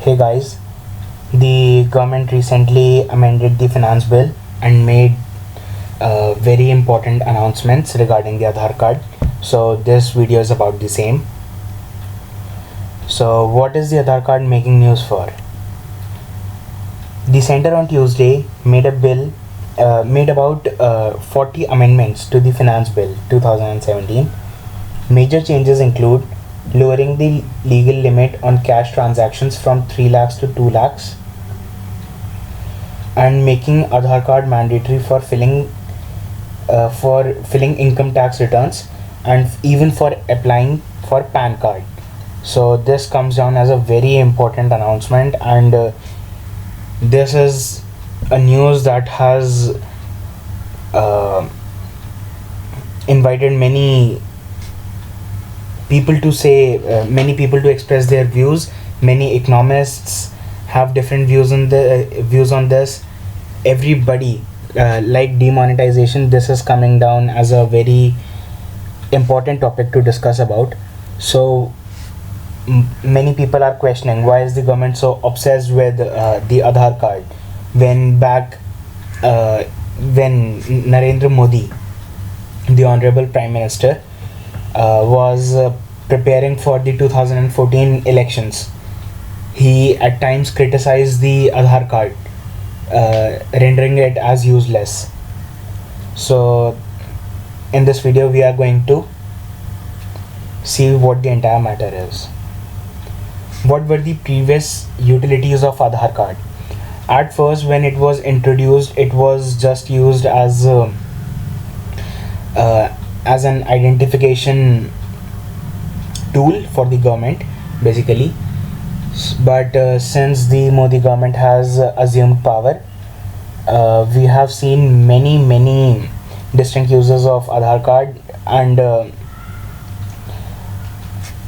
Hey guys, the government recently amended the finance bill and made very important announcements regarding the Aadhaar card. So this video is about the same. So what is the Aadhaar card making news for? The center on Tuesday made a bill, made about 40 amendments to the finance bill 2017. Major changes include lowering the legal limit on cash transactions from 3 lakhs to 2 lakhs and making Aadhaar card mandatory for filling income tax returns and even for applying for PAN card. So this comes down as a very important announcement, and this is a news that has invited many people to say many people to express their views. Many economists have different views on this. Everybody like demonetization. This is coming down as a very important topic to discuss about. So many people are questioning why is the government so obsessed with the Aadhaar card when Narendra Modi, the honorable Prime Minister, was preparing for the 2014 elections. He at times criticized the Aadhaar card, rendering it as useless. So in this video we are going to see what the entire matter is. What were the previous utilities of Aadhaar card? At first, when it was introduced, it was just used as an identification tool for the government, basically. But since the Modi government has assumed power, we have seen many distinct uses of Aadhaar card, and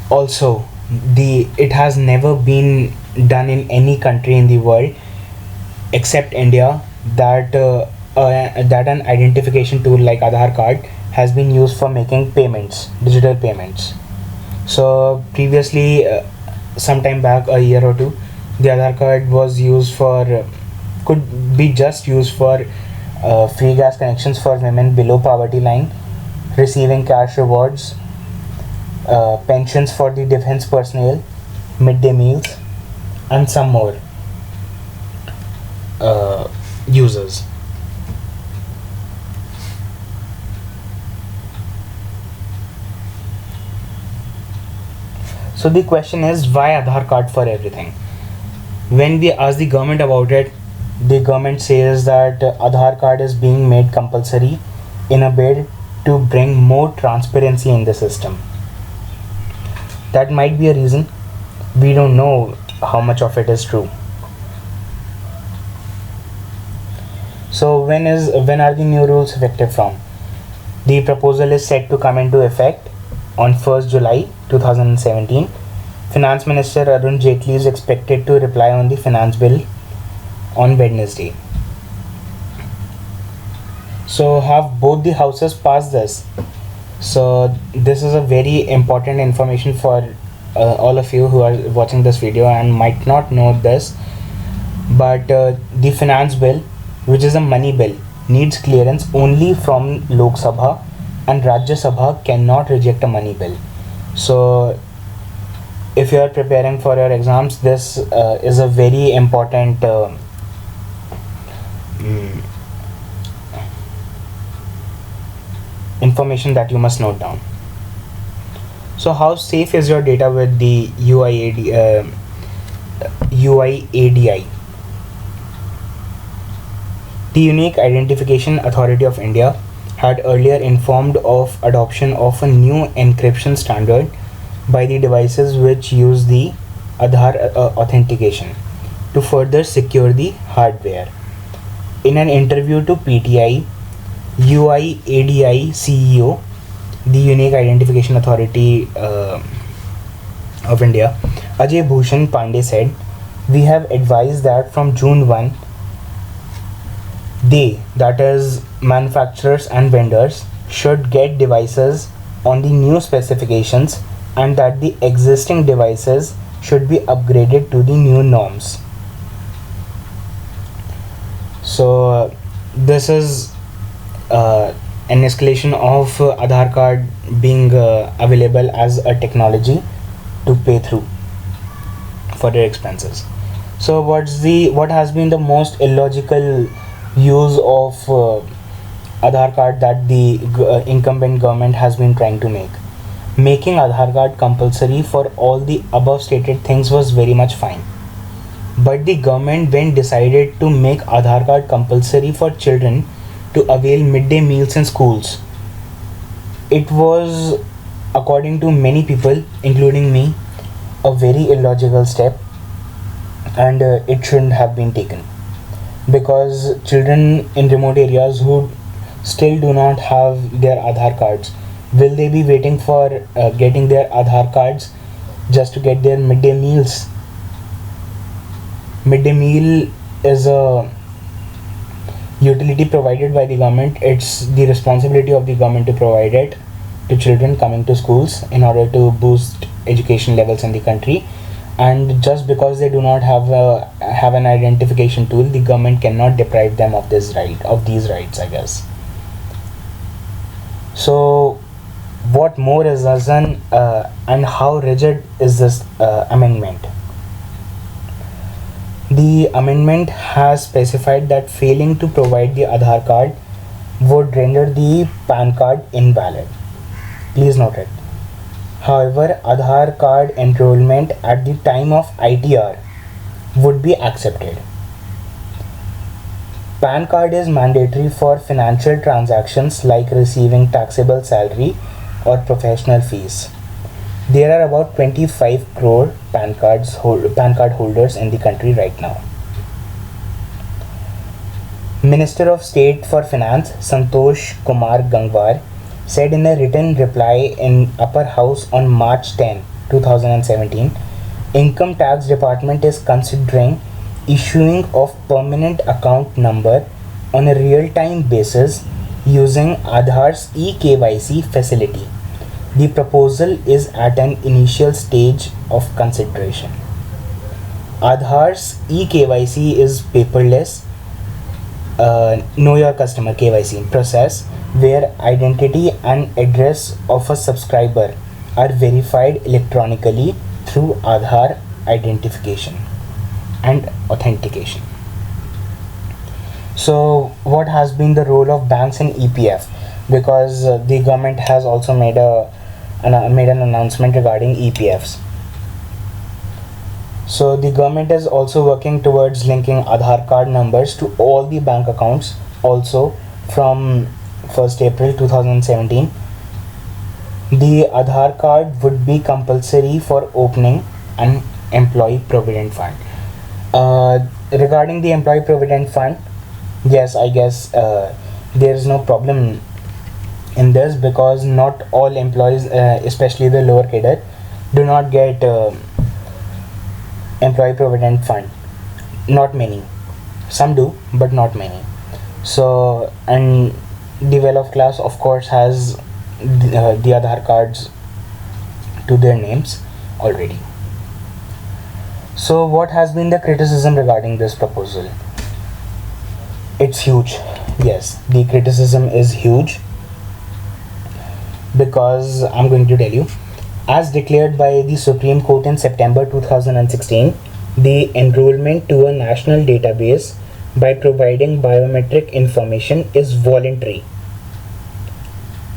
also it has never been done in any country in the world except India that an identification tool like Aadhaar card has been used for making payments, digital payments. So previously, sometime back, a year or two, the Aadhaar card was used for could be just used for free gas connections for women below poverty line, receiving cash rewards, pensions for the defense personnel, midday meals, and some more users. So the question is, why Aadhaar card for everything? When we ask the government about it, the government says that Aadhaar card is being made compulsory in a bid to bring more transparency in the system. That might be a reason. We don't know how much of it is true. So when are the new rules effective from? The proposal is set to come into effect on 1st July 2017. Finance Minister Arun Jaitley is expected to reply on the finance bill on Wednesday. So have both the houses passed this? So this is a very important information for all of you who are watching this video and might not know this, but the finance bill, which is a money bill, needs clearance only from Lok Sabha, and Rajya Sabha cannot reject a money bill. So if you are preparing for your exams, this is a very important information that you must note down. So how safe is your data with the UIADI? The Unique Identification Authority of India had earlier informed of adoption of a new encryption standard by the devices which use the Aadhaar authentication to further secure the hardware. In an interview to PTI, UIADI CEO, the Unique Identification Authority of India, Ajay Bhushan Pandey said, "We have advised that from June 1, they, that is manufacturers and vendors, should get devices on the new specifications, and that the existing devices should be upgraded to the new norms. So this is an escalation of Aadhaar card being available as a technology to pay through for their expenses. So what has been the most illogical use of Aadhaar card that the incumbent government has been trying to make? Making Aadhaar card compulsory for all the above stated things was very much fine. But the government then decided to make Aadhaar card compulsory for children to avail midday meals in schools. It was, according to many people, including me, a very illogical step, and it shouldn't have been taken, because children in remote areas who still do not have their Aadhaar cards, will they be waiting for getting their Aadhaar cards just to get their midday meals? Midday meal is a utility provided by the government. It's the responsibility of the government to provide it to children coming to schools in order to boost education levels in the country. And just because they do not have an identification tool, the government cannot deprive them of these rights, I guess. So what more is Azan, and how rigid is this amendment? The amendment has specified that failing to provide the Aadhaar card would render the PAN card invalid. Please note it. However, Aadhaar card enrollment at the time of ITR would be accepted. PAN card is mandatory for financial transactions like receiving taxable salary or professional fees. There are about 25 crore PAN card holders in the country right now. Minister of State for Finance Santosh Kumar Gangwar said in a written reply in Upper House on March 10, 2017, Income Tax Department is considering issuing of permanent account number on a real-time basis using Aadhaar's eKYC facility. The proposal is at an initial stage of consideration. Aadhaar's eKYC is paperless know your customer KYC process where identity and address of a subscriber are verified electronically through Aadhaar identification and authentication. So what has been the role of banks in EPF? Because the government has also made an announcement regarding EPFs. So the government is also working towards linking Aadhaar card numbers to all the bank accounts also from 1st April 2017. The Aadhaar card would be compulsory for opening an employee provident fund. Regarding the employee provident fund, yes, I guess there is no problem in this, because not all employees, especially the lower cadre, do not get employee provident fund. Not many. Some do, but not many. So, and the well-off class of course has the Aadhaar cards to their names already. So what has been the criticism regarding this proposal? It's huge. Yes, the criticism is huge, because I'm going to tell you, as declared by the Supreme Court in September 2016, the enrollment to a national database by providing biometric information is voluntary.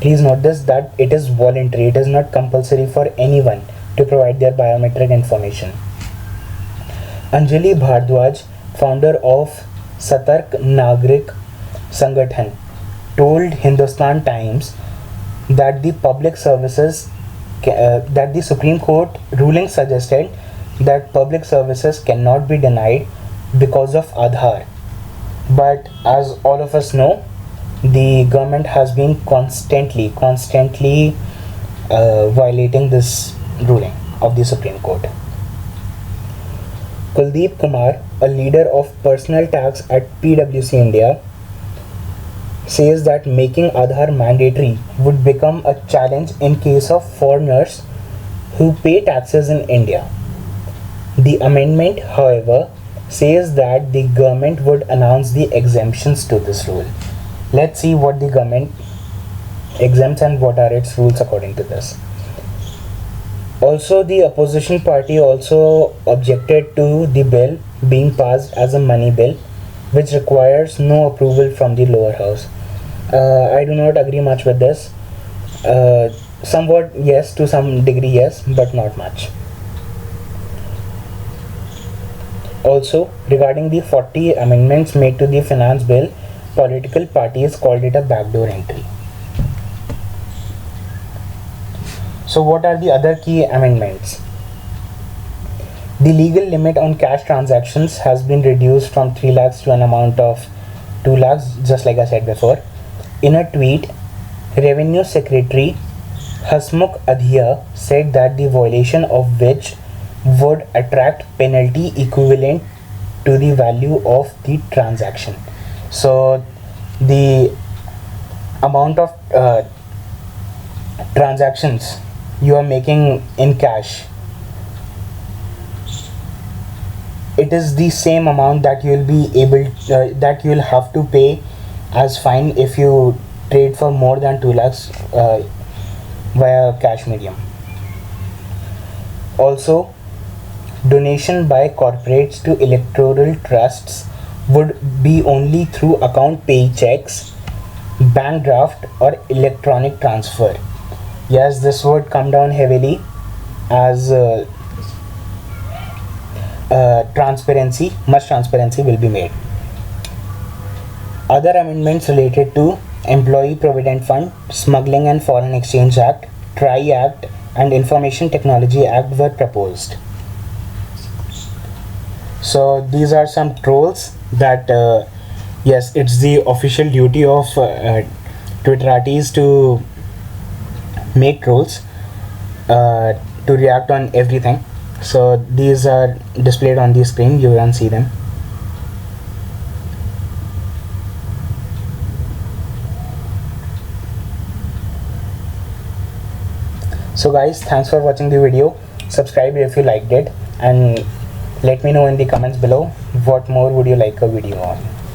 Please note this, that it is voluntary. It is not compulsory for anyone to provide their biometric information. Anjali Bhardwaj, founder of Satark Nagrik Sangathan, told Hindustan Times that the that the Supreme Court ruling suggested that public services cannot be denied because of Aadhaar. But as all of us know, the government has been constantly violating this ruling of the Supreme Court. Kuldeep Kumar, a leader of personal tax at PwC India, says that making Aadhaar mandatory would become a challenge in case of foreigners who pay taxes in India. The amendment, however, says that the government would announce the exemptions to this rule. Let's see what the government exempts and what are its rules according to this. Also, the opposition party also objected to the bill being passed as a money bill, which requires no approval from the lower house. I do not agree much with this. Somewhat yes, to some degree yes, but not much. Also, regarding the 40 amendments made to the finance bill, political parties called it a backdoor entry. So what are the other key amendments? The legal limit on cash transactions has been reduced from 3 lakhs to an amount of 2 lakhs, just like I said before. In a tweet, Revenue Secretary Hasmukh Adhia said that the violation of which would attract penalty equivalent to the value of the transaction. So the amount of transactions you are making in cash, it is the same amount that you will be able that you will have to pay as fine if you trade for more than 2 lakhs via cash medium. Also, donation by corporates to electoral trusts would be only through account pay checks, bank draft or electronic transfer. Yes, this would come down heavily as much transparency will be made. Other amendments related to Employee Provident Fund, Smuggling and Foreign Exchange Act, TRI Act and Information Technology Act were proposed. So these are some trolls that yes, it's the official duty of Twitterati to make trolls to react on everything. So these are displayed on the screen, you can see them. So guys, thanks for watching the video. Subscribe if you liked it and let me know in the comments below what more would you like a video on.